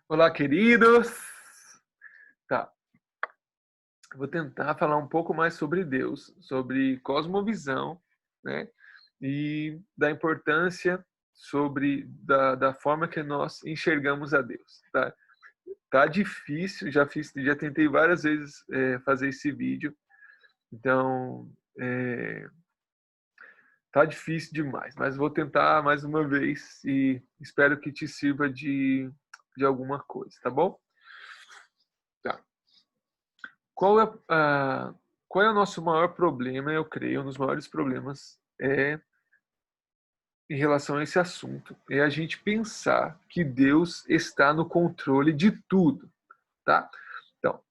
Olá, queridos! Tá, vou tentar falar um pouco mais sobre Deus, sobre cosmovisão, né? E da importância da forma que nós enxergamos a Deus, tá? Tá difícil, já tentei várias vezes fazer esse vídeo, então tá difícil demais, mas vou tentar mais uma vez e espero que te sirva de alguma coisa, tá bom? Tá. Qual é, a, qual é o nosso maior problema? Eu creio, um dos maiores problemas é em relação a esse assunto. É a gente pensar que Deus está no controle de tudo, tá? Então,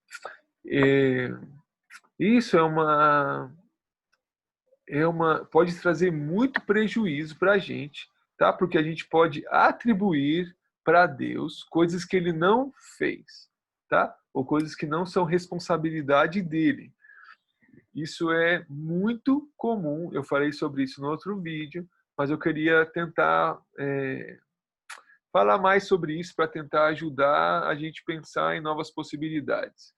é, isso pode trazer muito prejuízo para a gente, tá? Porque a gente pode atribuir para Deus coisas que Ele não fez, tá? Ou coisas que não são responsabilidade dele. Isso é muito comum, eu falei sobre isso no outro vídeo, mas eu queria tentar falar mais sobre isso para tentar ajudar a gente a pensar em novas possibilidades.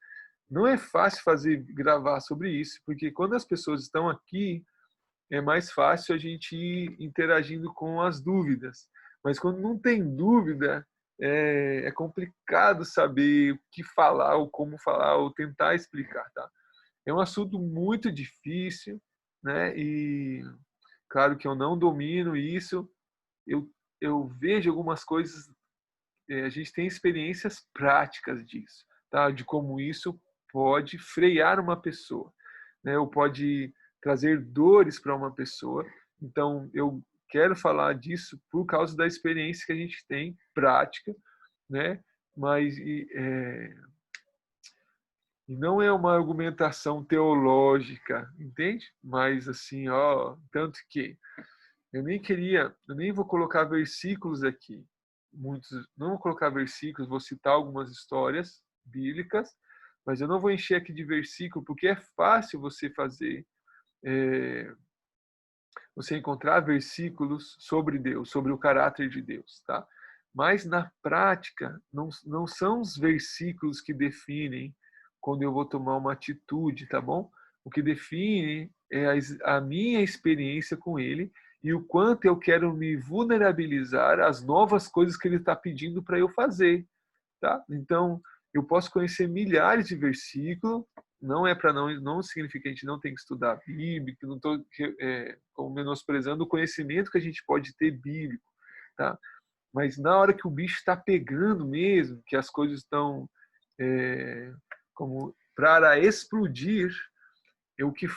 Não é fácil gravar sobre isso, porque quando as pessoas estão aqui, é mais fácil a gente ir interagindo com as dúvidas. Mas quando não tem dúvida, é complicado saber o que falar, ou como falar, ou tentar explicar, tá? É um assunto muito difícil, né? E claro que eu não domino isso. Eu, eu vejo algumas coisas, a gente tem experiências práticas disso, tá? De como isso pode frear uma pessoa, né? Ou pode trazer dores para uma pessoa. Então, eu quero falar disso por causa da experiência que a gente tem prática, né? Mas e não é uma argumentação teológica, entende? Mas assim, ó, tanto que eu nem vou colocar versículos aqui. Muitos, não vou colocar versículos, vou citar algumas histórias bíblicas, mas eu não vou encher aqui de versículo, porque é fácil é, você encontrar versículos sobre Deus, sobre o caráter de Deus, tá? Mas na prática, não são os versículos que definem quando eu vou tomar uma atitude, tá bom? O que define é a minha experiência com Ele e o quanto eu quero me vulnerabilizar às novas coisas que Ele está pedindo para eu fazer, tá? Então, eu posso conhecer milhares de versículos, não é para não significa que a gente não tem que estudar a Bíblia, que não estou menosprezando o conhecimento que a gente pode ter bíblico, tá? Mas na hora que o bicho está pegando mesmo, que as coisas estão como para explodir, o que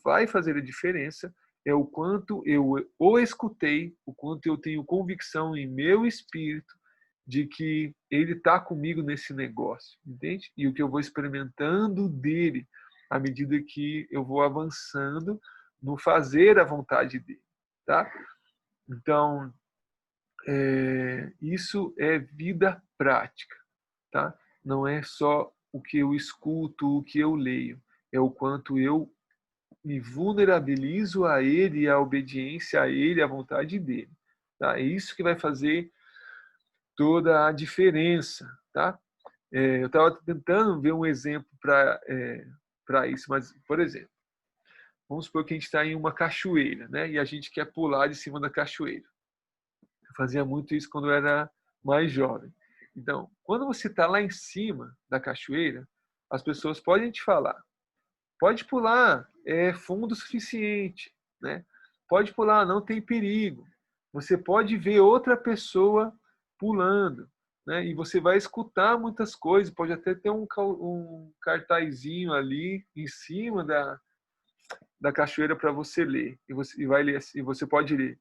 vai fazer a diferença é o quanto eu o escutei, o quanto eu tenho convicção em meu espírito de que ele está comigo nesse negócio, entende? E o que eu vou experimentando dele à medida que eu vou avançando no fazer a vontade dele, tá? Então, isso é vida prática, tá? Não é só o que eu escuto, o que eu leio, é o quanto eu me vulnerabilizo a ele, a obediência a ele, a vontade dele, tá? É isso que vai fazer toda a diferença, tá? Eu estava tentando ver um exemplo para isso, mas, por exemplo, vamos supor que a gente está em uma cachoeira, né? E a gente quer pular de cima da cachoeira. Eu fazia muito isso quando eu era mais jovem. Então, quando você está lá em cima da cachoeira, as pessoas podem te falar: pode pular, é fundo o suficiente, né? Pode pular, não tem perigo. Você pode ver outra pessoa pulando, né? E você vai escutar muitas coisas, pode até ter um cartazinho ali em cima da cachoeira para você ler. E vai ler assim, e você pode ler.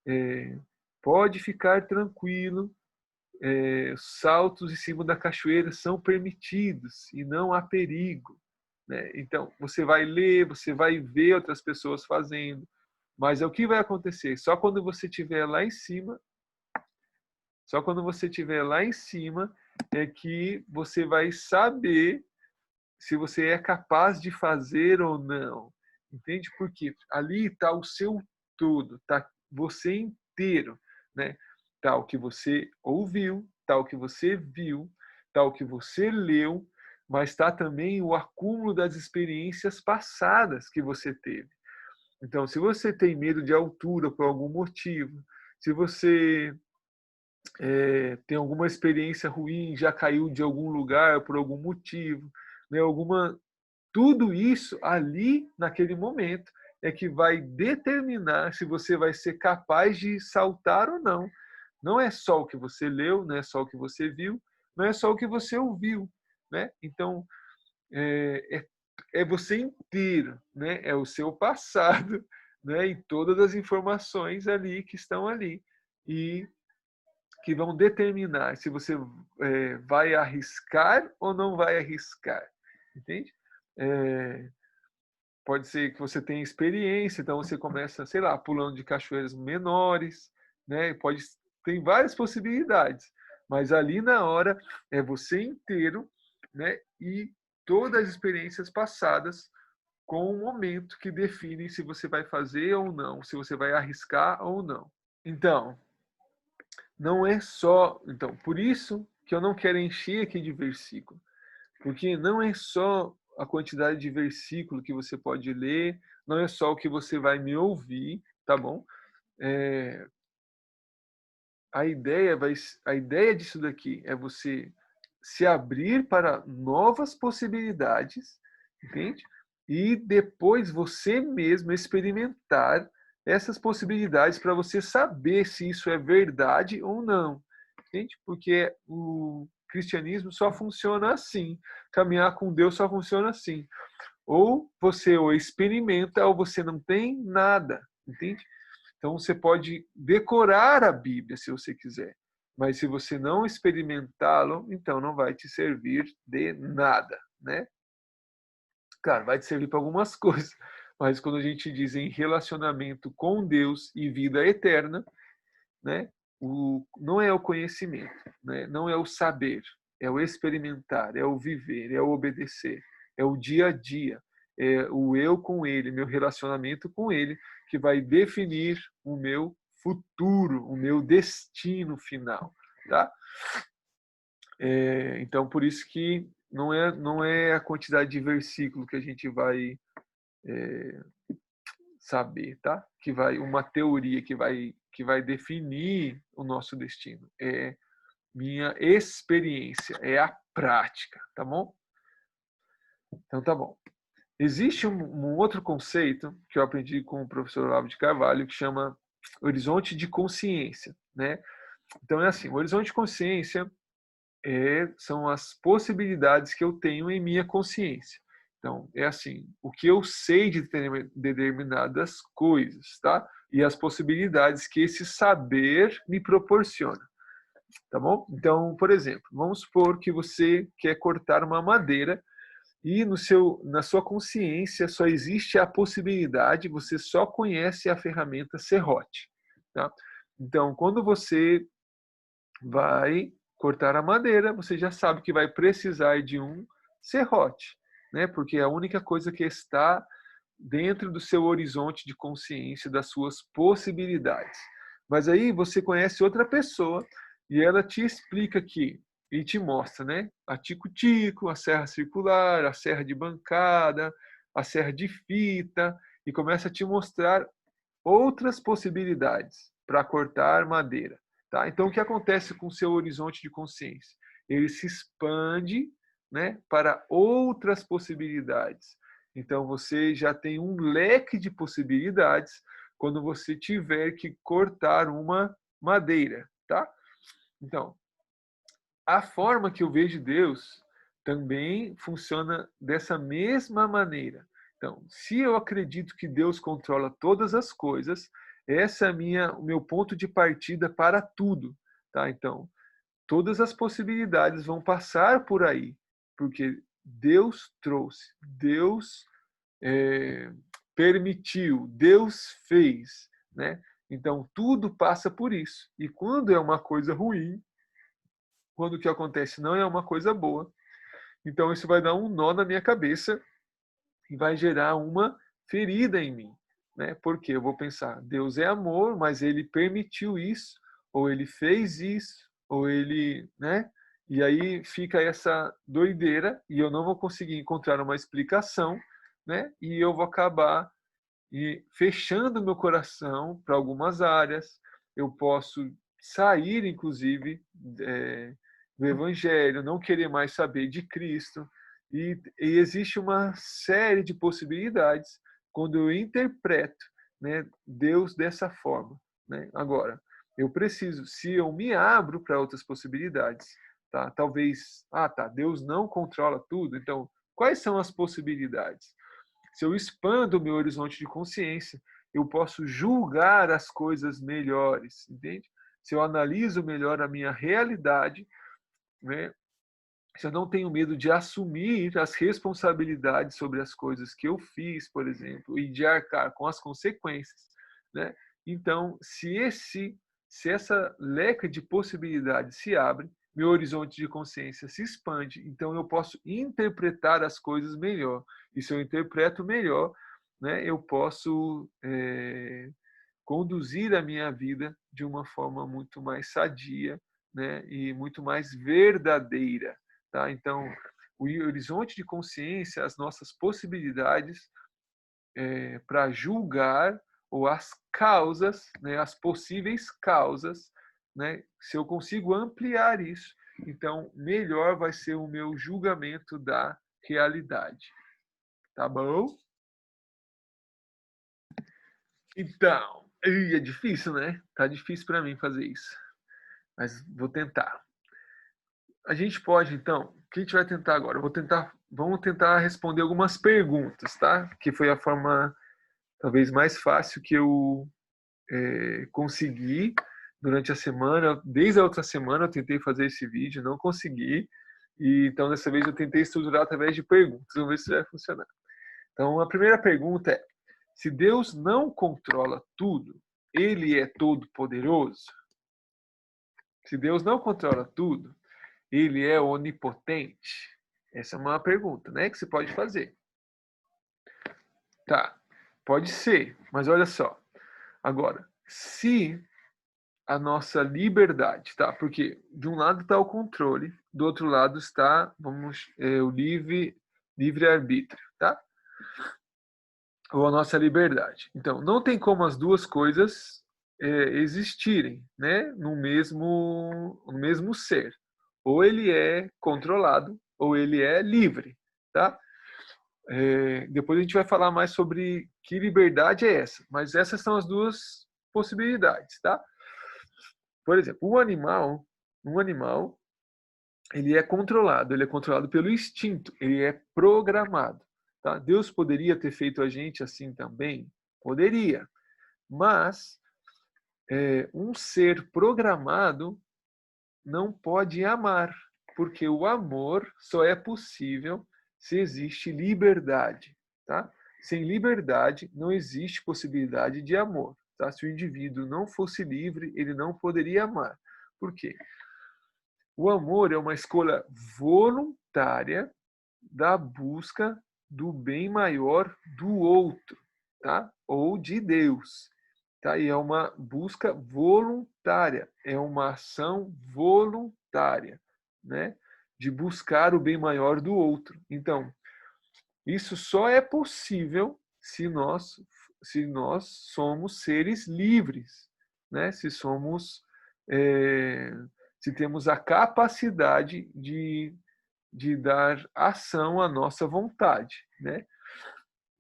É, pode ficar tranquilo, saltos em cima da cachoeira são permitidos e não há perigo, né? Então, você vai ler, você vai ver outras pessoas fazendo, mas é o que vai acontecer? Só quando você estiver lá em cima é que você vai saber se você é capaz de fazer ou não. Entende? Porque ali está o seu todo, está você inteiro, né? Tá o que você ouviu, está o que você viu, está o que você leu, mas está também o acúmulo das experiências passadas que você teve. Então, se você tem medo de altura por algum motivo, se você tem alguma experiência ruim, já caiu de algum lugar por algum motivo, né, tudo isso ali, naquele momento, é que vai determinar se você vai ser capaz de saltar ou não. Não é só o que você leu, não é só o que você viu, não é só o que você ouviu, né? Então, é você inteiro, né? É o seu passado, né? E todas as informações ali que estão ali e que vão determinar se você vai arriscar ou não vai arriscar, entende? Pode ser que você tenha experiência, então você começa, sei lá, pulando de cachoeiras menores, né? Tem várias possibilidades, mas ali na hora é você inteiro, né? E todas as experiências passadas com o momento que define se você vai fazer ou não, se você vai arriscar ou não. Então, não é só, então, por isso que eu não quero encher aqui de versículo, porque não é só a quantidade de versículo que você pode ler, não é só o que você vai me ouvir, tá bom? É, a ideia disso daqui é você se abrir para novas possibilidades, entende? E depois você mesmo experimentar essas possibilidades para você saber se isso é verdade ou não, entende? Porque o cristianismo só funciona assim, caminhar com Deus só funciona assim. Ou você o experimenta ou você não tem nada, entende? Então você pode decorar a Bíblia se você quiser, mas se você não experimentá-lo, então não vai te servir de nada, né? Claro, vai te servir para algumas coisas, mas quando a gente diz em relacionamento com Deus e vida eterna, né? Não é o conhecimento, né? Não é o saber, é o experimentar, é o viver, é o obedecer, é o dia a dia, é o eu com ele, meu relacionamento com ele, que vai definir o meu futuro, o meu destino final, tá? Então, por isso que não é a quantidade de versículo que a gente vai saber, tá? Que vai uma teoria que vai definir o nosso destino. É minha experiência, é a prática, tá bom? Então tá bom. Existe um outro conceito que eu aprendi com o professor Olavo de Carvalho que chama horizonte de consciência, né? Então é assim, o horizonte de consciência são as possibilidades que eu tenho em minha consciência. Então, é assim, o que eu sei de determinadas coisas, tá? E as possibilidades que esse saber me proporciona, tá bom? Então, por exemplo, vamos supor que você quer cortar uma madeira e na sua consciência só existe a possibilidade, você só conhece a ferramenta serrote, tá? Então, quando você vai cortar a madeira, você já sabe que vai precisar de um serrote, né? Porque é a única coisa que está dentro do seu horizonte de consciência, das suas possibilidades. Mas aí você conhece outra pessoa e ela te explica que e te mostra, né? A tico-tico, a serra circular, a serra de bancada, a serra de fita e começa a te mostrar outras possibilidades para cortar madeira. Tá? Então, o que acontece com o seu horizonte de consciência? Ele se expande, né, para outras possibilidades. Então, você já tem um leque de possibilidades quando você tiver que cortar uma madeira. Tá? Então, a forma que eu vejo Deus também funciona dessa mesma maneira. Então, se eu acredito que Deus controla todas as coisas, essa é o meu ponto de partida para tudo, tá? Então, todas as possibilidades vão passar por aí, porque Deus trouxe, Deus permitiu, Deus fez, né? Então, tudo passa por isso. E quando é uma coisa ruim, quando o que acontece não é uma coisa boa, então isso vai dar um nó na minha cabeça e vai gerar uma ferida em mim, né? Porque eu vou pensar, Deus é amor, mas ele permitiu isso, ou ele fez isso, ou ele, né? E aí fica essa doideira e eu não vou conseguir encontrar uma explicação, né? E eu vou acabar fechando meu coração para algumas áreas. Eu posso sair, inclusive, do Evangelho, não querer mais saber de Cristo. E existe uma série de possibilidades quando eu interpreto, né, Deus dessa forma, né? Agora, eu preciso, se eu me abro para outras possibilidades, tá? Talvez, tá, Deus não controla tudo, então quais são as possibilidades? Se eu expando o meu horizonte de consciência, eu posso julgar as coisas melhores, entende? Se eu analiso melhor a minha realidade, né? Se eu não tenho medo de assumir as responsabilidades sobre as coisas que eu fiz, por exemplo, e de arcar com as consequências, né? Então, se essa leque de possibilidades se abre, meu horizonte de consciência se expande, então eu posso interpretar as coisas melhor. E se eu interpreto melhor, né, eu posso conduzir a minha vida de uma forma muito mais sadia, né, e muito mais verdadeira. Tá? Então, o horizonte de consciência, as nossas possibilidades para julgar ou as causas, né, as possíveis causas, né, se eu consigo ampliar isso, então melhor vai ser o meu julgamento da realidade. Tá bom? Então, é difícil, né? Tá difícil para mim fazer isso, mas vou tentar. A gente pode, então, o que a gente vai tentar agora? Vamos tentar responder algumas perguntas, tá? Que foi a forma talvez mais fácil que eu consegui durante a semana. Desde a outra semana eu tentei fazer esse vídeo, não consegui. E então dessa vez eu tentei estruturar através de perguntas. Vamos ver se vai funcionar. Então a primeira pergunta é: se Deus não controla tudo, ele é todo poderoso? Se Deus não controla tudo, ele é onipotente? Essa é uma pergunta, né, que você pode fazer. Tá, pode ser, mas olha só. Agora, se a nossa liberdade, tá? Porque de um lado está o controle, do outro lado está, o livre arbítrio, tá? Ou a nossa liberdade. Então, não tem como as duas coisas existirem, né? No mesmo ser. Ou ele é controlado, ou ele é livre, tá? Depois a gente vai falar mais sobre que liberdade é essa, mas essas são as duas possibilidades, tá? Por exemplo, um animal, ele é controlado pelo instinto, ele é programado, tá? Deus poderia ter feito a gente assim também? Poderia, mas um ser programado não pode amar, porque o amor só é possível se existe liberdade, tá? Sem liberdade não existe possibilidade de amor, tá? Se o indivíduo não fosse livre, ele não poderia amar. Por quê? O amor é uma escolha voluntária da busca do bem maior do outro, tá? Ou de Deus, tá? E é uma busca voluntária, é uma ação voluntária, né? De buscar o bem maior do outro. Então, isso só é possível se nós somos seres livres, né? É, se temos a capacidade de dar ação à nossa vontade, né?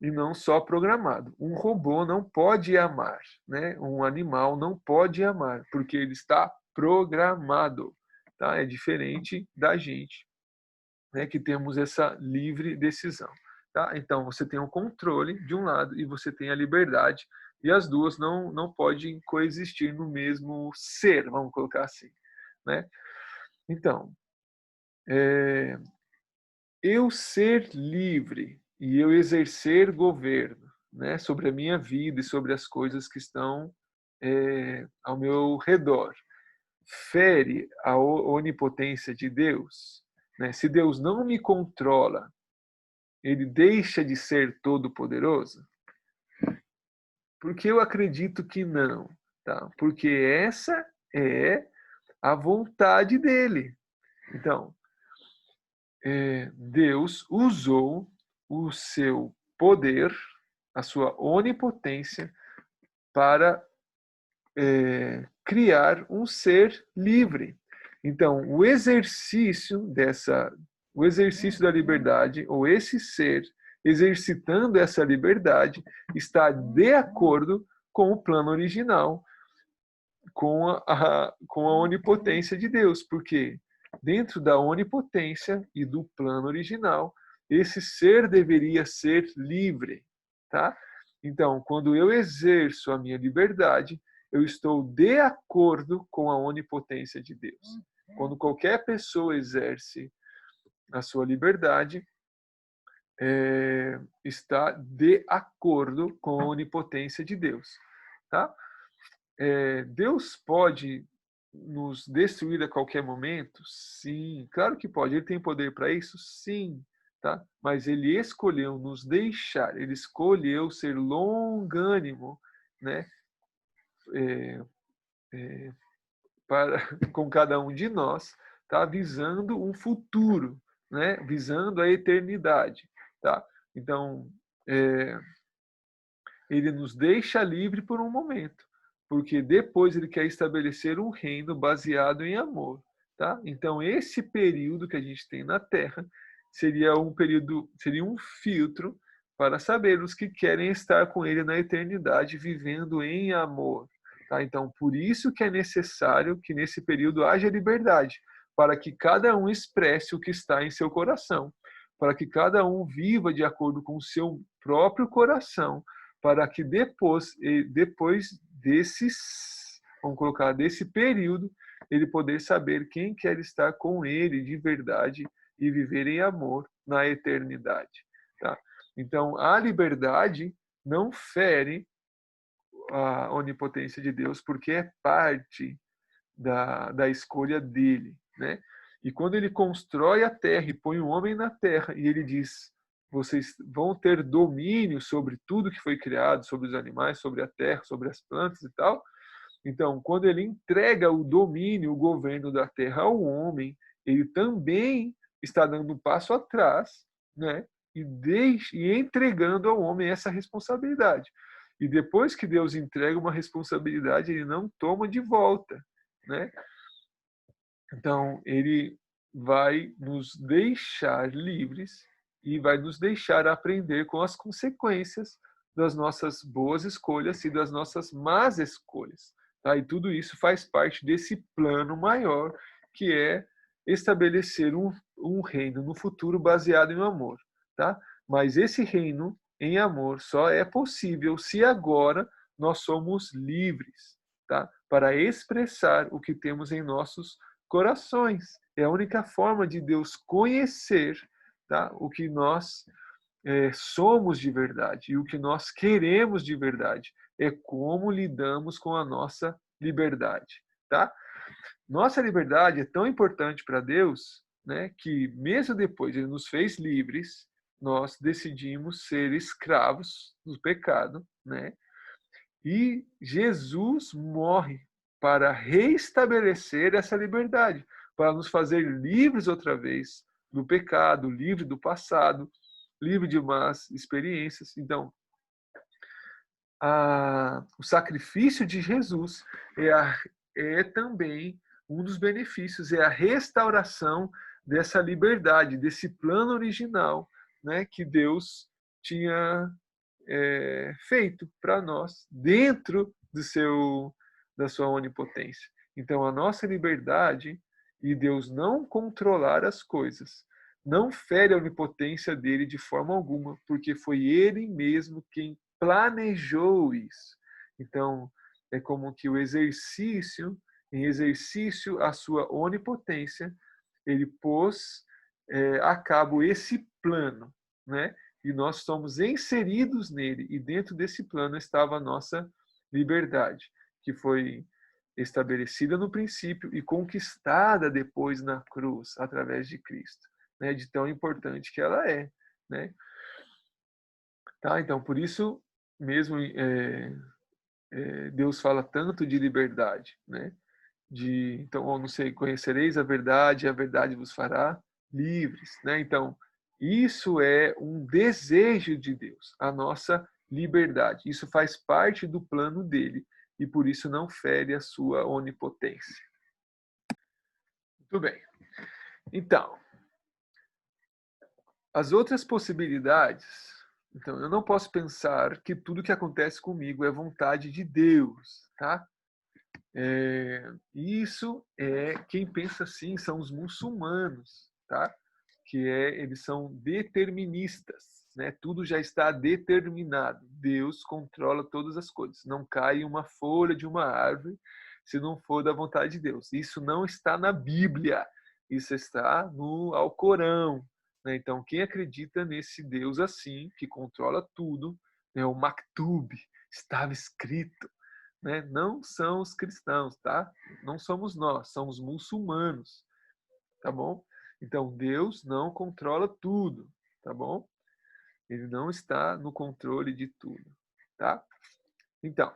E não só programado. Um robô não pode amar, né? Um animal não pode amar, porque ele está programado, tá? É diferente da gente, né? Que temos essa livre decisão, tá? Então você tem o controle de um lado e você tem a liberdade, e as duas não podem coexistir no mesmo ser, vamos colocar assim, né? Então, eu ser livre e eu exercer governo, né, sobre a minha vida e sobre as coisas que estão ao meu redor, fere a onipotência de Deus? Né? Se Deus não me controla, ele deixa de ser todo-poderoso? Porque eu acredito que não, tá? Porque essa é a vontade dele. Então, Deus usou o seu poder, a sua onipotência, para criar um ser livre. Então, o exercício da liberdade, ou esse ser exercitando essa liberdade, está de acordo com o plano original, com a onipotência de Deus, porque dentro da onipotência e do plano original, esse ser deveria ser livre, tá? Então, quando eu exerço a minha liberdade, eu estou de acordo com a onipotência de Deus. Quando qualquer pessoa exerce a sua liberdade, está de acordo com a onipotência de Deus, tá? Deus pode nos destruir a qualquer momento? Sim, claro que pode. Ele tem poder para isso? Sim, tá? Mas ele escolheu nos deixar, ele escolheu ser longânimo, né? Para, com cada um de nós, tá? Visando um futuro, né? Visando a eternidade, tá? Então, ele nos deixa livre por um momento, porque depois ele quer estabelecer um reino baseado em amor, tá? Então esse período que a gente tem na Terra seria um filtro para saber os que querem estar com ele na eternidade, vivendo em amor, tá? Então por isso que é necessário que nesse período haja liberdade, para que cada um expresse o que está em seu coração, para que cada um viva de acordo com o seu próprio coração, para que depois vamos colocar, desse período, ele poder saber quem quer estar com ele de verdade e viver em amor na eternidade, tá? Então, a liberdade não fere a onipotência de Deus, porque é parte da escolha dele, né? E quando ele constrói a terra e põe o homem na terra, e ele diz: vocês vão ter domínio sobre tudo que foi criado, sobre os animais, sobre a terra, sobre as plantas e tal. Então, quando ele entrega o domínio, o governo da terra ao homem, ele também está dando um passo atrás, né? E entregando ao homem essa responsabilidade. E depois que Deus entrega uma responsabilidade, ele não toma de volta, né? Então, ele vai nos deixar livres e vai nos deixar aprender com as consequências das nossas boas escolhas e das nossas más escolhas. Tá? E tudo isso faz parte desse plano maior, que é estabelecer um reino no futuro baseado em amor. Tá? Mas esse reino em amor só é possível se agora nós somos livres, tá? Para expressar o que temos em nossos corações. É a única forma de Deus conhecer, tá? O que nós somos de verdade e o que nós queremos de verdade. É como lidamos com a nossa liberdade, tá? Nossa liberdade é tão importante para Deus, né, que mesmo depois ele nos fez livres, nós decidimos ser escravos do pecado, né? E Jesus morre para reestabelecer essa liberdade, para nos fazer livres outra vez do pecado, livre do passado, livre de más experiências. Então, o sacrifício de Jesus é também um dos benefícios, é a restauração dessa liberdade, desse plano original, né, que Deus tinha feito para nós dentro da sua onipotência. Então, a nossa liberdade e Deus não controlar as coisas não fere a onipotência dele de forma alguma, porque foi ele mesmo quem planejou isso. Então, é como que em exercício a sua onipotência, ele pôs a cabo esse plano, né? E nós somos inseridos nele, e dentro desse plano estava a nossa liberdade, que foi estabelecida no princípio e conquistada depois na cruz, através de Cristo, né? De tão importante que ela é, né? Tá? Então, por isso mesmo Deus fala tanto de liberdade, né? então, ou não sei, conhecereis a verdade e a verdade vos fará livres, né? Então, isso é um desejo de Deus, a nossa liberdade. Isso faz parte do plano dele e por isso não fere a sua onipotência. Muito bem. Então, as outras possibilidades. Então, eu não posso pensar que tudo que acontece comigo é vontade de Deus, tá? Isso é quem pensa assim são os muçulmanos, tá? Eles são deterministas, né? Tudo já está determinado. Deus controla todas as coisas. Não cai uma folha de uma árvore se não for da vontade de Deus. Isso não está na Bíblia. Isso está no Alcorão, né? Então, quem acredita nesse Deus assim, que controla tudo, é o Maktub, estava escrito, né? Não são os cristãos, tá? Não somos nós, são os muçulmanos, tá bom? Então, Deus não controla tudo, tá bom? Ele não está no controle de tudo, tá? Então,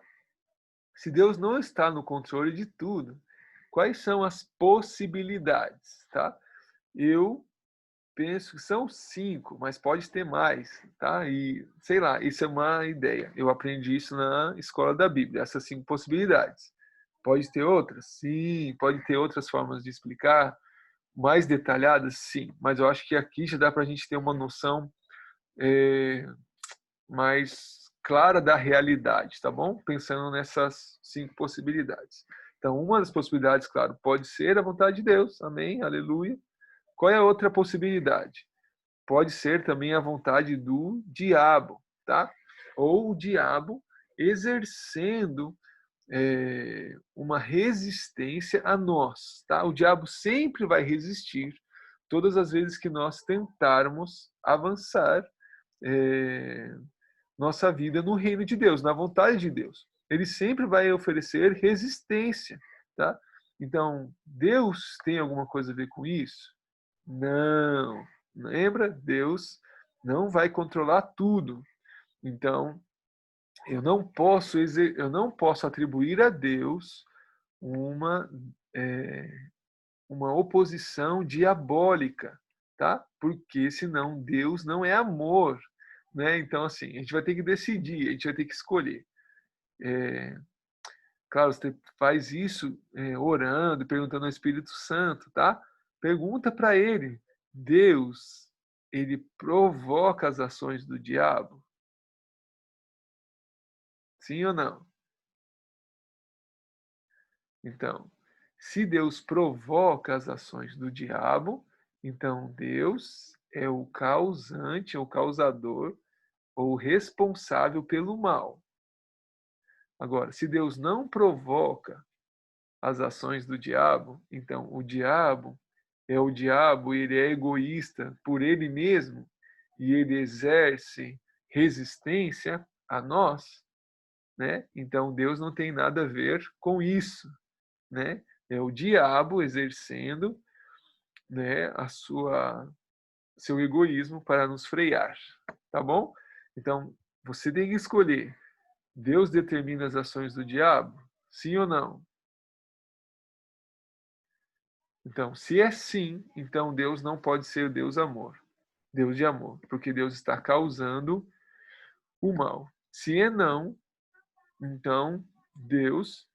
se Deus não está no controle de tudo, quais são as possibilidades, tá? Eu penso que são 5, mas pode ter mais, tá? E, sei lá, isso é uma ideia. Eu aprendi isso na escola da Bíblia, essas 5 possibilidades. Pode ter outras? Sim. Pode ter outras formas de explicar? Mais detalhadas? Sim. Mas eu acho que aqui já dá para a gente ter uma noção mais clara da realidade, tá bom? Pensando nessas 5 possibilidades. Então, uma das possibilidades, claro, pode ser a vontade de Deus. Amém? Aleluia. Qual é a outra possibilidade? Pode ser também a vontade do diabo, tá? Ou o diabo exercendo uma resistência a nós, tá? O diabo sempre vai resistir todas as vezes que nós tentarmos avançar nossa vida no reino de Deus, na vontade de Deus. Ele sempre vai oferecer resistência, tá? Então, Deus tem alguma coisa a ver com isso? Não. Lembra? Deus não vai controlar tudo. Então, eu não posso atribuir a Deus uma é, uma oposição diabólica, tá? Porque senão Deus não é amor, né? Então assim, a gente vai ter que decidir, a gente vai ter que escolher. Claro, você faz isso orando, perguntando ao Espírito Santo, tá? Pergunta para ele, Deus, ele provoca as ações do diabo? Sim ou não? Então, se Deus provoca as ações do diabo, então Deus é o causante, o causador, ou responsável pelo mal. Agora, se Deus não provoca as ações do diabo, então o diabo é o diabo, ele é egoísta por ele mesmo e ele exerce resistência a nós, né? Então Deus não tem nada a ver com isso, né? É o diabo exercendo, né, a sua seu egoísmo para nos frear, tá bom? Então, você tem que escolher. Deus determina as ações do diabo? Sim ou não? Então, se é sim, então Deus não pode ser Deus amor, Deus de amor, porque Deus está causando o mal. Se é não, então Deus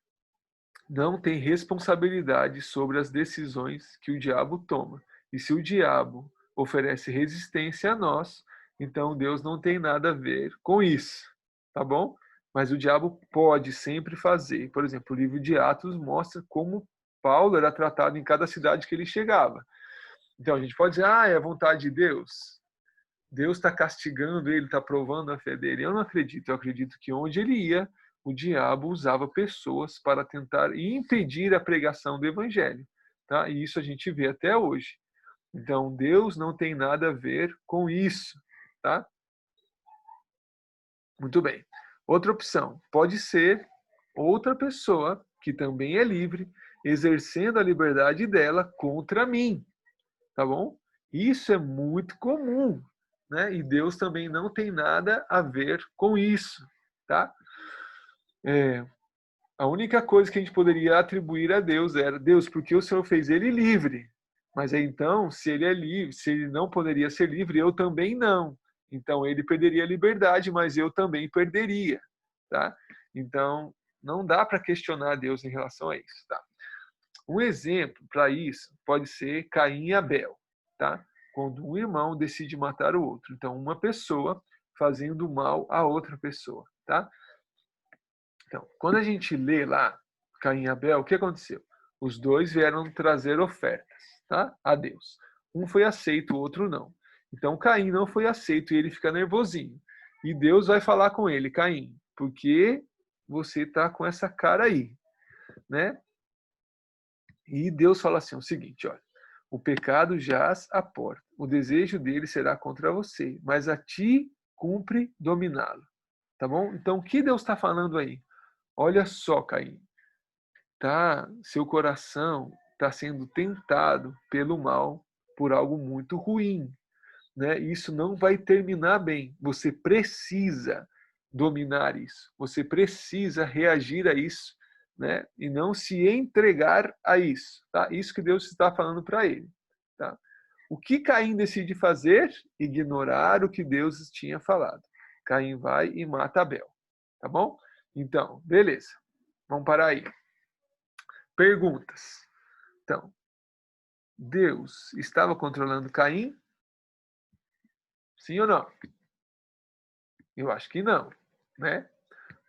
não tem responsabilidade sobre as decisões que o diabo toma. E se o diabo oferece resistência a nós, então Deus não tem nada a ver com isso, tá bom? Mas o diabo pode sempre fazer. Por exemplo, o livro de Atos mostra como Paulo era tratado em cada cidade que ele chegava. Então a gente pode dizer, é a vontade de Deus. Deus está castigando ele, está provando a fé dele. Eu não acredito. Eu acredito que onde ele ia, o diabo usava pessoas para tentar impedir a pregação do evangelho. Tá? E isso a gente vê até hoje. Então, Deus não tem nada a ver com isso. Tá? Muito bem. Outra opção pode ser outra pessoa que também é livre, exercendo a liberdade dela contra mim. Tá bom? Isso é muito comum, né? E Deus também não tem nada a ver com isso, tá? A única coisa que a gente poderia atribuir a Deus era: Deus, porque o Senhor fez ele livre. Mas aí, então, se ele é livre, se ele não poderia ser livre, eu também não. Então ele perderia a liberdade, mas eu também perderia, tá? Então não dá para questionar Deus em relação a isso, tá? Um exemplo para isso pode ser Caim e Abel, tá? Quando um irmão decide matar o outro. Então uma pessoa fazendo mal a outra pessoa, tá? Então, quando a gente lê lá Caim e Abel, o que aconteceu? Os dois vieram trazer ofertas, tá? A Deus. Um foi aceito, o outro não. Então Caim não foi aceito e ele fica nervosinho. E Deus vai falar com ele: Caim, por que você tá com essa cara aí, né? E Deus fala assim, o seguinte, olha: o pecado jaz à porta, o desejo dele será contra você, mas a ti cumpre dominá-lo. Tá bom? Então o que Deus está falando aí? Olha só, Caim, tá? Seu coração está sendo tentado pelo mal, por algo muito ruim, né? Isso não vai terminar bem. Você precisa dominar isso. Você precisa reagir a isso, né? E não se entregar a isso, tá? Isso que Deus está falando para ele, tá? O que Caim decide fazer? Ignorar o que Deus tinha falado. Caim vai e mata Abel, tá bom? Então, beleza. Vamos parar aí. Perguntas. Então, Deus estava controlando Caim? Sim ou não? Eu acho que não, né?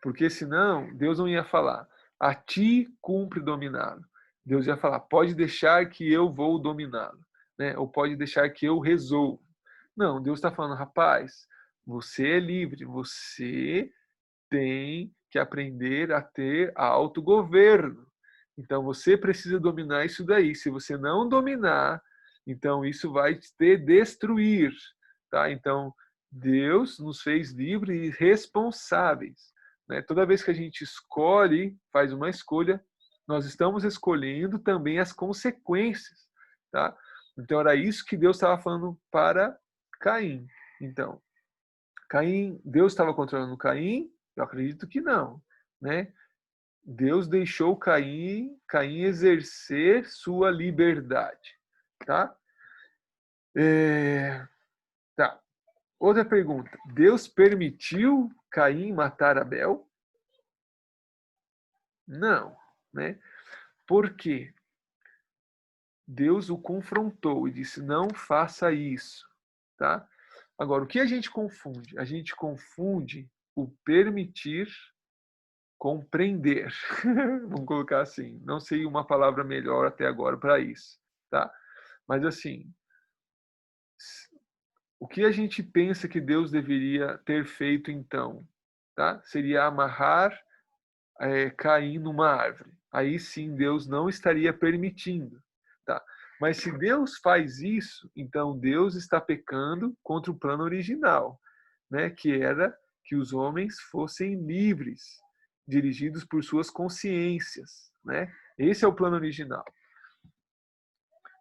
Porque senão Deus não ia falar: a ti cumpre dominá-lo. Deus ia falar: pode deixar que eu vou dominá-lo, né? Ou pode deixar que eu resolvo. Não, Deus está falando: rapaz, você é livre, você tem que aprender a ter autogoverno. Então você precisa dominar isso daí. Se você não dominar, então isso vai te destruir, tá? Então Deus nos fez livres e responsáveis, né? Toda vez que a gente escolhe, faz uma escolha, nós estamos escolhendo também as consequências, tá? Então era isso que Deus estava falando para Caim. Então, Caim, Deus estava controlando Caim? Eu acredito que não, né? Deus deixou Caim exercer sua liberdade, tá? Tá. Outra pergunta. Deus permitiu Caim matar Abel? Não, né? Por quê? Deus o confrontou e disse: não faça isso, tá? Agora, o que a gente confunde? A gente confunde o permitir compreender. Vamos colocar assim. Não sei uma palavra melhor até agora para isso, tá? Mas assim, o que a gente pensa que Deus deveria ter feito então, tá? Seria amarrar Caim numa árvore. Aí sim Deus não estaria permitindo, tá? Mas se Deus faz isso, então Deus está pecando contra o plano original, né? Que era que os homens fossem livres, dirigidos por suas consciências, né? Esse é o plano original.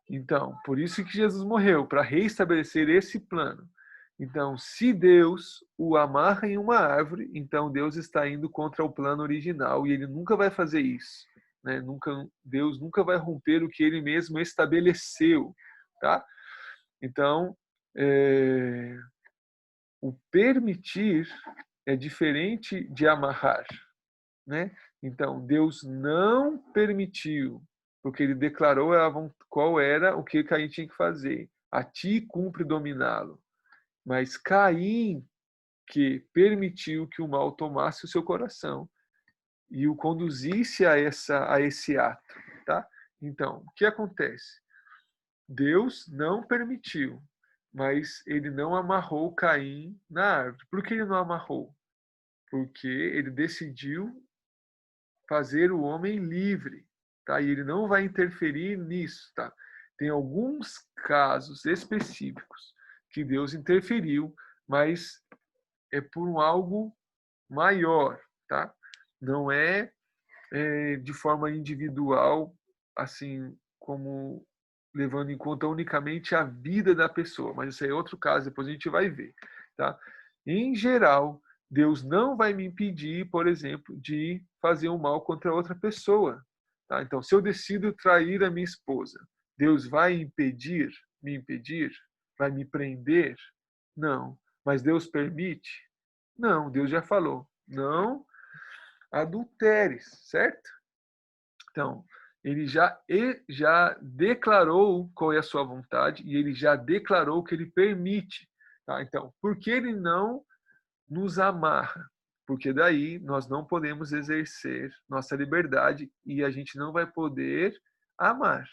Então, por isso que Jesus morreu, para reestabelecer esse plano. Então, se Deus o amarra em uma árvore, então Deus está indo contra o plano original e ele nunca vai fazer isso, né? Deus nunca vai romper o que ele mesmo estabeleceu, tá? Então, o permitir é diferente de amarrar, né? Então, Deus não permitiu, porque ele declarou qual era o que Caim tinha que fazer. A ti cumpre dominá-lo. Mas Caim, que permitiu que o mal tomasse o seu coração e o conduzisse a esse ato, tá? Então, o que acontece? Deus não permitiu, mas ele não amarrou Caim na árvore. Por que ele não amarrou? Porque ele decidiu fazer o homem livre, tá? E ele não vai interferir nisso, tá? Tem alguns casos específicos que Deus interferiu, mas é por algo maior, tá? Não é de forma individual, assim como levando em conta unicamente a vida da pessoa, mas isso aí é outro caso, depois a gente vai ver, tá? Em geral, Deus não vai me impedir, por exemplo, de fazer um mal contra outra pessoa. Tá? Então, se eu decido trair a minha esposa, Deus vai me impedir? Vai me prender? Não. Mas Deus permite? Não, Deus já falou. Não adulteres, certo? Então, ele já declarou qual é a sua vontade e ele já declarou que ele permite. Tá? Então, por que ele não nos amarra? Porque daí nós não podemos exercer nossa liberdade e a gente não vai poder amar.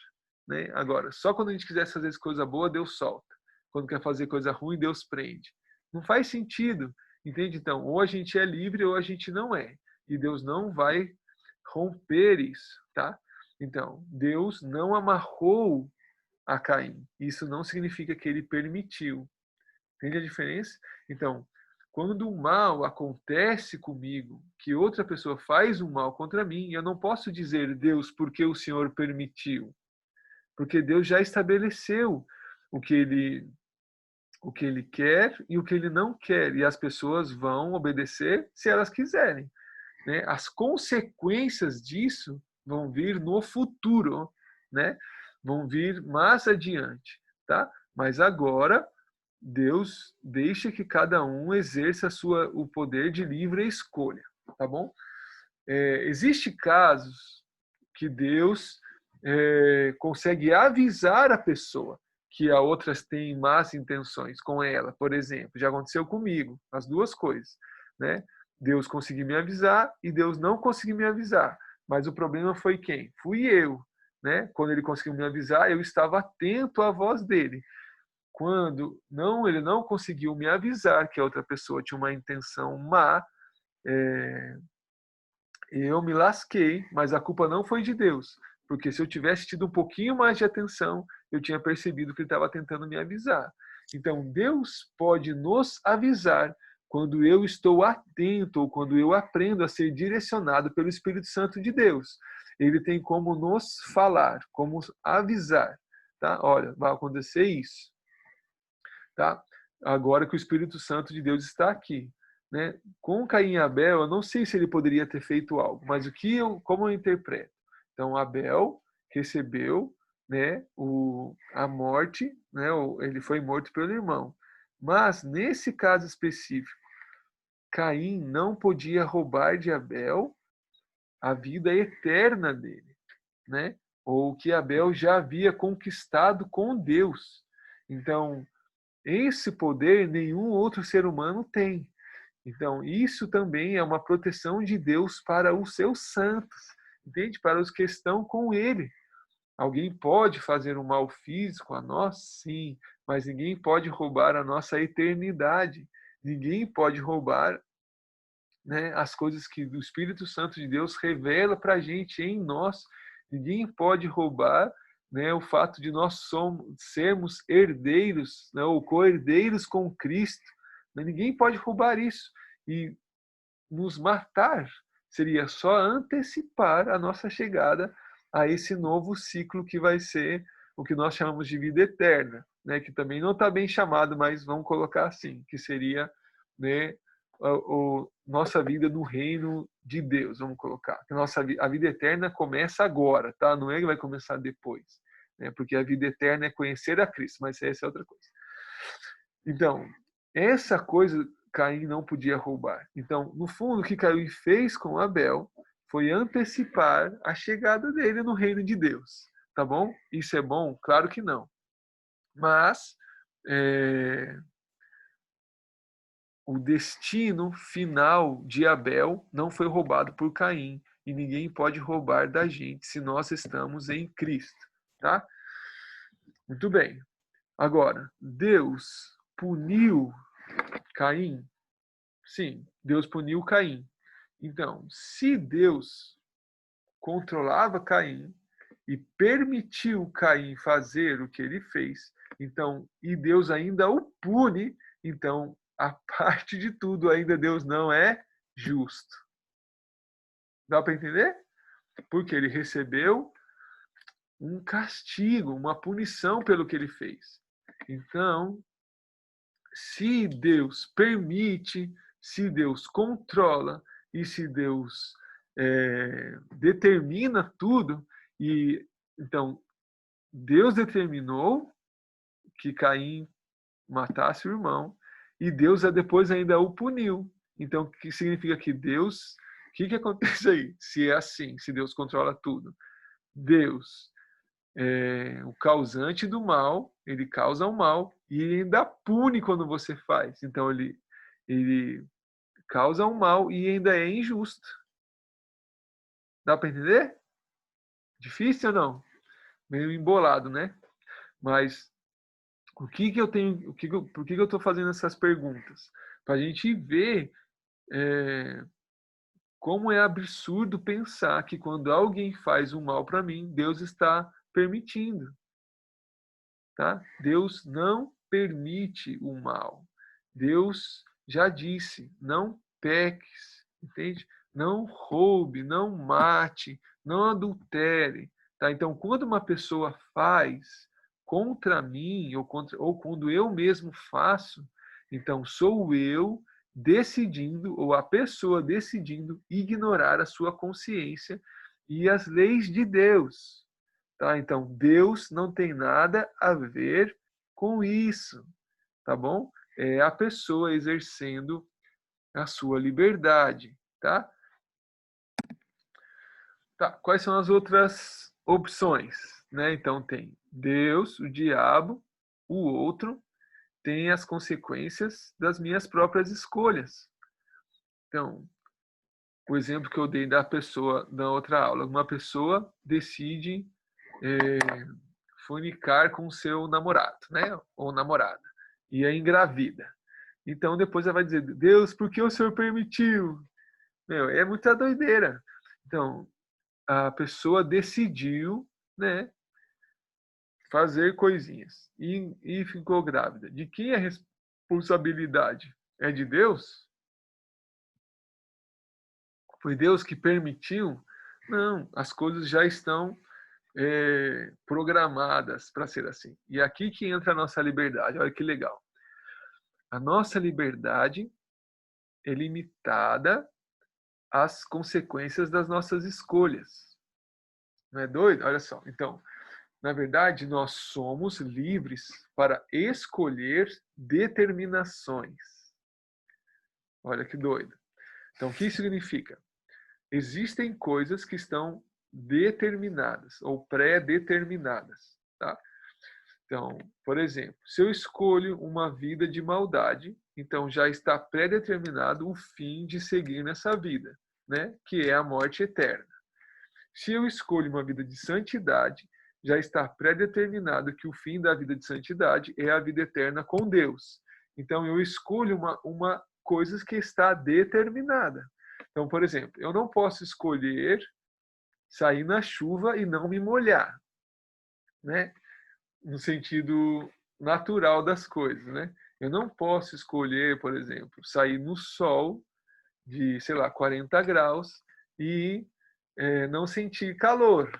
Né? Agora, só quando a gente quiser fazer coisa boa, Deus solta. Quando quer fazer coisa ruim, Deus prende. Não faz sentido, entende? Então, ou a gente é livre ou a gente não é. E Deus não vai romper isso, tá? Então, Deus não amarrou a Caim. Isso não significa que ele permitiu. Entende a diferença? Então, quando o mal acontece comigo, que outra pessoa faz um mal contra mim, eu não posso dizer, Deus, porque o Senhor permitiu? Porque Deus já estabeleceu o que ele o que ele quer e o que ele não quer, e as pessoas vão obedecer se elas quiserem. Né? As consequências disso vão vir no futuro, né? Vão vir mais adiante, tá? Mas agora Deus deixa que cada um exerça o poder de livre escolha, tá bom? Existe casos que Deus consegue avisar a pessoa que a outras têm más intenções com ela, por exemplo. Já aconteceu comigo, as duas coisas, né? Deus conseguiu me avisar e Deus não conseguiu me avisar. Mas o problema foi quem? Fui eu, né? Quando ele conseguiu me avisar, eu estava atento à voz dele. Quando não, ele não conseguiu me avisar que a outra pessoa tinha uma intenção má, é, eu me lasquei, mas a culpa não foi de Deus, porque se eu tivesse tido um pouquinho mais de atenção, eu tinha percebido que ele estava tentando me avisar. Então, Deus pode nos avisar quando eu estou atento ou quando eu aprendo a ser direcionado pelo Espírito Santo de Deus. Ele tem como nos falar, como avisar, tá? Olha, vai acontecer isso, tá? Agora que o Espírito Santo de Deus está aqui. Né? Com Caim e Abel, eu não sei se ele poderia ter feito algo, mas como eu interpreto? Então, Abel recebeu, né, a morte, né, ele foi morto pelo irmão. Mas, nesse caso específico, Caim não podia roubar de Abel a vida eterna dele, né? Ou que Abel já havia conquistado com Deus. Então, esse poder nenhum outro ser humano tem. Então, isso também é uma proteção de Deus para os seus santos, entende? Para os que estão com Ele. Alguém pode fazer um mal físico a nós? Sim, mas ninguém pode roubar a nossa eternidade. Ninguém pode roubar, né, as coisas que o Espírito Santo de Deus revela para a gente em nós. Ninguém pode roubar, né, o fato de nós sermos herdeiros, né, ou co-herdeiros com Cristo. Ninguém pode roubar isso. E nos matar seria só antecipar a nossa chegada a esse novo ciclo que vai ser o que nós chamamos de vida eterna, né? Que também não está bem chamado, mas vamos colocar assim, que seria, né, nossa vida no reino de Deus, vamos colocar. A vida eterna começa agora, tá? Não é que vai começar depois, né? Porque a vida eterna é conhecer a Cristo, mas essa é outra coisa. Então, essa coisa Caim não podia roubar. Então, no fundo, o que Caim fez com Abel foi antecipar a chegada dele no reino de Deus. Tá bom? Isso é bom? Claro que não. Mas o destino final de Abel não foi roubado por Caim. E ninguém pode roubar da gente se nós estamos em Cristo. Tá? Muito bem. Agora, Deus puniu Caim? Sim, Deus puniu Caim. Então, se Deus controlava Caim e permitiu Caim fazer o que ele fez, então, e Deus ainda o pune, então, a parte de tudo ainda Deus não é justo. Dá para entender? Porque ele recebeu um castigo, uma punição pelo que ele fez. Então, se Deus permite, se Deus controla e se Deus determina tudo, e então Deus determinou que Caim matasse o irmão e Deus depois ainda o puniu. Então, o que significa que Deus... O que acontece aí? Se é assim, se Deus controla tudo. Deus é o causante do mal, ele causa o mal e ainda pune quando você faz. Então, ele causa o mal e ainda é injusto. Dá para entender? Difícil ou não? Meio embolado, né? Mas o que eu tenho, por que eu estou fazendo essas perguntas? Para a gente ver como é absurdo pensar que quando alguém faz um mal para mim, Deus está permitindo. Tá? Deus não permite o mal. Deus já disse, não peques, entende? Não roube, não mate, não adultere. Tá? Então, quando uma pessoa faz contra mim, ou quando eu mesmo faço, então sou eu decidindo, ou a pessoa decidindo ignorar a sua consciência e as leis de Deus. Tá? Então, Deus não tem nada a ver com isso, tá bom? É a pessoa exercendo a sua liberdade, tá? Tá. Quais são as outras opções? Né? Então, tem Deus, o diabo, o outro, tem as consequências das minhas próprias escolhas. Então, o exemplo que eu dei da pessoa na outra aula, uma pessoa decide fornicar com o seu namorado, né? Ou namorada, e é engravida. Então depois ela vai dizer, Deus, por que o Senhor permitiu? Meu, é muita doideira. Então, a pessoa decidiu, né, fazer coisinhas e ficou grávida. De quem é a responsabilidade? É de Deus? Foi Deus que permitiu? Não, as coisas já estão programadas para ser assim. E aqui que entra a nossa liberdade. Olha que legal. A nossa liberdade é limitada às consequências das nossas escolhas. Não é doido? Olha só. Então, na verdade, nós somos livres para escolher determinações. Olha que doido. Então, o que isso significa? Existem coisas que estão determinadas ou pré-determinadas, tá? Então, por exemplo, se eu escolho uma vida de maldade, então já está pré-determinado o fim de seguir nessa vida, né? Que é a morte eterna. Se eu escolho uma vida de santidade, já está pré-determinado que o fim da vida de santidade é a vida eterna com Deus. Então, eu escolho uma coisa que está determinada. Então, por exemplo, eu não posso escolher sair na chuva e não me molhar, né? No sentido natural das coisas, né? Eu não posso escolher, por exemplo, sair no sol de, sei lá, 40 graus e não sentir calor.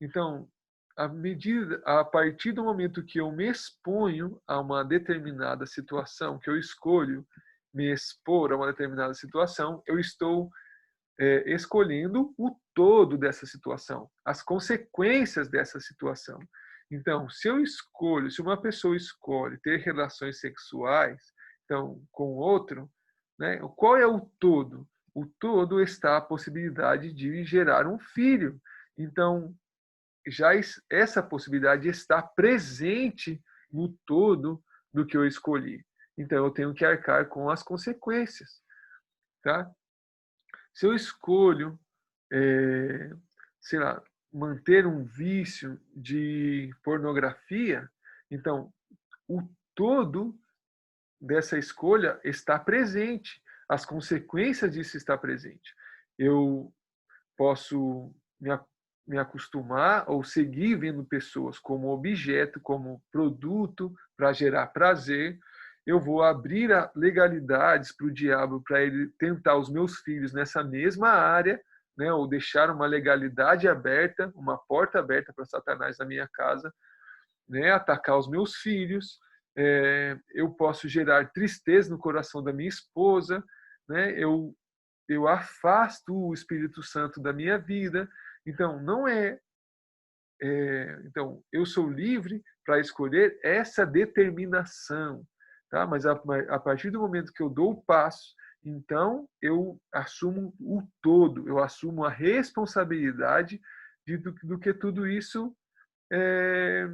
Então, a partir do momento que eu me exponho a uma determinada situação, que eu escolho me expor a uma determinada situação, eu estou escolhendo o todo dessa situação, as consequências dessa situação. Então, se uma pessoa escolhe ter relações sexuais, então, com outro, né, qual é o todo? O todo está a possibilidade de gerar um filho. Então, já essa possibilidade está presente no todo do que eu escolhi. Então, eu tenho que arcar com as consequências, tá? Se eu escolho, sei lá, manter um vício de pornografia, então o todo dessa escolha está presente, as consequências disso está presente. Eu posso me acostumar ou seguir vendo pessoas como objeto, como produto para gerar prazer. Eu vou abrir legalidades para o diabo, para ele tentar os meus filhos nessa mesma área, né? Ou deixar uma legalidade aberta, uma porta aberta para Satanás na minha casa, né? Atacar os meus filhos. Eu posso gerar tristeza no coração da minha esposa, né? Eu afasto o Espírito Santo da minha vida. Então, não então, eu sou livre para escolher essa determinação, tá? Mas a partir do momento que eu dou o passo, então eu assumo o todo, eu assumo a responsabilidade do que tudo isso é,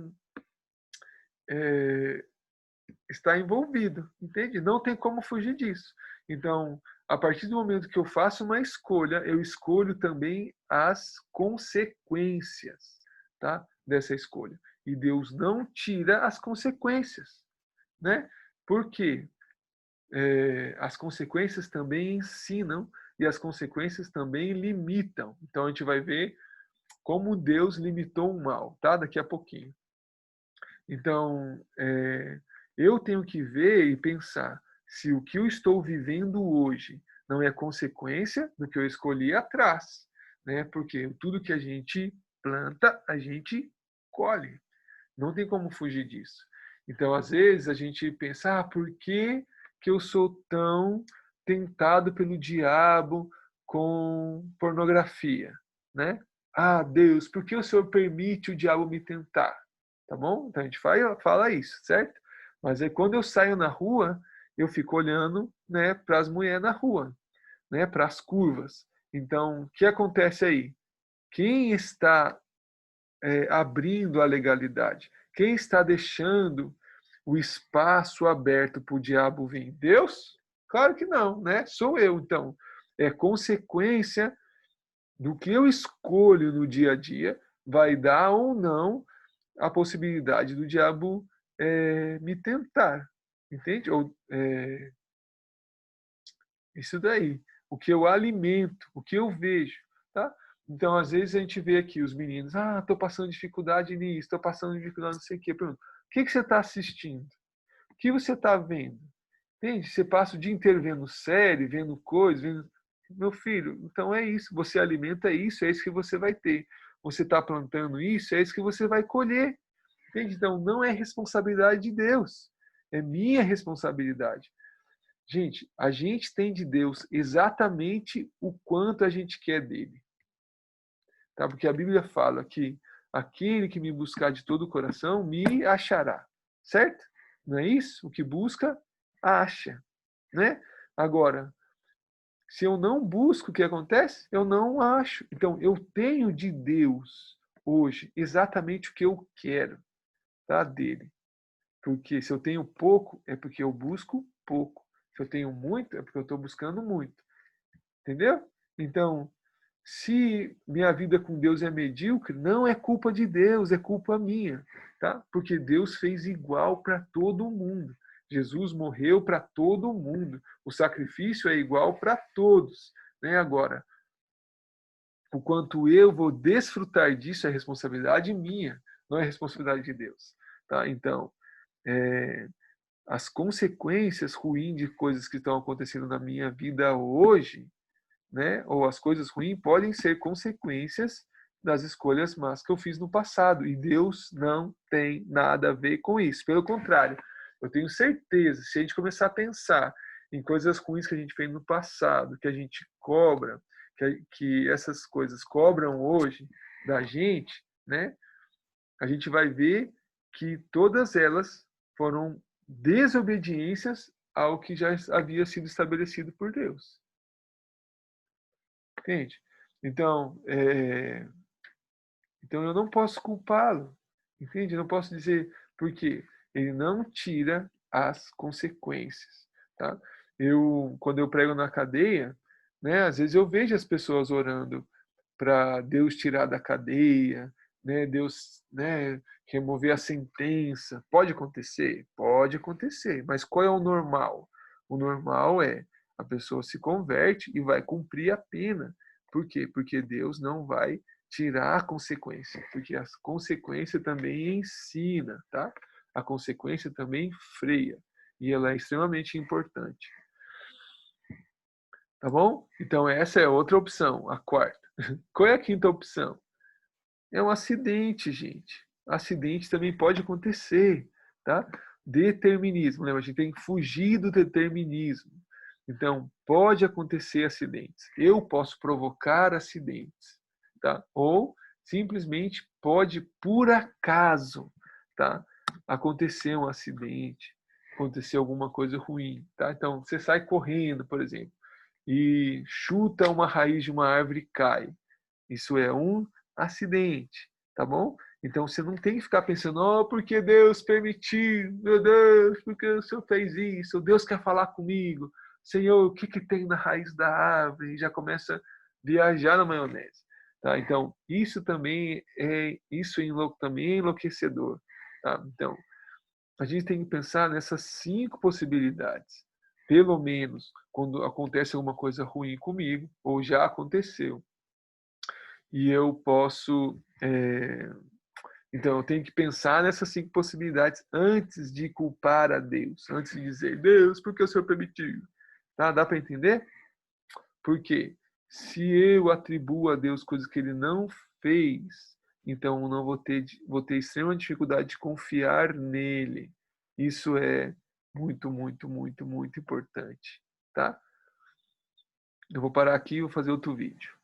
é, está envolvido, entende? Não tem como fugir disso. Então, a partir do momento que eu faço uma escolha, eu escolho também as consequências, tá? Dessa escolha. E Deus não tira as consequências, né? Por quê? As consequências também ensinam e as consequências também limitam. Então, a gente vai ver como Deus limitou o mal, tá? Daqui a pouquinho. Então, eu tenho que ver e pensar se o que eu estou vivendo hoje não é consequência do que eu escolhi atrás, né? Porque tudo que a gente planta, a gente colhe. Não tem como fugir disso. Então, às vezes, a gente pensa, por que que eu sou tão tentado pelo diabo com pornografia, né? Ah, Deus, por que o Senhor permite o diabo me tentar? Tá bom? Então a gente fala isso, certo? Mas aí quando eu saio na rua, eu fico olhando, né, para as mulheres na rua, né, para as curvas. Então, o que acontece aí? Quem está abrindo a legalidade? Quem está deixando o espaço aberto para o diabo vir? Deus? Claro que não, né? Sou eu. Então, é consequência do que eu escolho no dia a dia, vai dar ou não a possibilidade do diabo me tentar, entende? Ou isso daí, o que eu alimento, o que eu vejo, tá? Então, às vezes a gente vê aqui os meninos, estou passando dificuldade nisso, estou passando dificuldade não sei o quê. Pergunto, o que você está assistindo? O que você está vendo? Entende? Você passa o dia inteiro vendo série, vendo coisas, vendo... Meu filho, então é isso. Você alimenta isso, é isso que você vai ter. Você está plantando isso, é isso que você vai colher. Entende? Então não é responsabilidade de Deus. É minha responsabilidade. Gente, a gente tem de Deus exatamente o quanto a gente quer dele. Tá? Porque a Bíblia fala que aquele que me buscar de todo o coração me achará. Certo? Não é isso? O que busca, acha. Né? Agora, se eu não busco, o que acontece? Eu não acho. Então, eu tenho de Deus hoje exatamente o que eu quero, tá? Dele. Porque se eu tenho pouco, é porque eu busco pouco. Se eu tenho muito, é porque eu estou buscando muito. Entendeu? Então, se minha vida com Deus é medíocre, não é culpa de Deus, é culpa minha, tá? Porque Deus fez igual para todo mundo. Jesus morreu para todo mundo. O sacrifício é igual para todos, né? Agora, o quanto eu vou desfrutar disso é responsabilidade minha, não é responsabilidade de Deus, tá? Então, é, as consequências ruins de coisas que estão acontecendo na minha vida hoje, né? Ou as coisas ruins podem ser consequências das escolhas más que eu fiz no passado. E Deus não tem nada a ver com isso. Pelo contrário, eu tenho certeza, se a gente começar a pensar em coisas ruins que a gente fez no passado, que a gente cobra, que essas coisas cobram hoje da gente, né? A gente vai ver que todas elas foram desobediências ao que já havia sido estabelecido por Deus. Entende? Então, então eu não posso culpá-lo. Entende? Eu não posso dizer porque ele não tira as consequências. Tá? Quando eu prego na cadeia, né, às vezes eu vejo as pessoas orando para Deus tirar da cadeia, né, Deus, né, remover a sentença. Pode acontecer? Pode acontecer. Mas qual é o normal? O normal é a pessoa se converte e vai cumprir a pena. Por quê? Porque Deus não vai tirar a consequência, porque a consequência também ensina, tá? A consequência também freia e ela é extremamente importante. Tá bom? Então essa é outra opção, a quarta. Qual é a quinta opção? É um acidente, gente. Acidente também pode acontecer, tá? Determinismo, lembra? A gente tem que fugir do determinismo. Então, pode acontecer acidentes. Eu posso provocar acidentes, tá? Ou simplesmente pode, por acaso, tá? Acontecer um acidente, acontecer alguma coisa ruim, tá? Então, você sai correndo, por exemplo, e chuta uma raiz de uma árvore e cai. Isso é um acidente, tá bom? Então você não tem que ficar pensando, oh, porque Deus permitiu, meu Deus, porque o Senhor fez isso, Deus quer falar comigo, Senhor, o que que tem na raiz da árvore? E já começa a viajar na maionese, tá? Então também é enlouquecedor, tá? Então a gente tem que pensar nessas 5 possibilidades, pelo menos quando acontece alguma coisa ruim comigo ou já aconteceu e eu posso. Então, eu tenho que pensar nessas 5 possibilidades antes de culpar a Deus, antes de dizer, Deus, por que o Senhor permitiu? Tá? Dá para entender? Porque se eu atribuo a Deus coisas que ele não fez, então eu não vou ter extrema dificuldade de confiar nele. Isso é muito, muito, muito, muito importante. Tá? Eu vou parar aqui e vou fazer outro vídeo.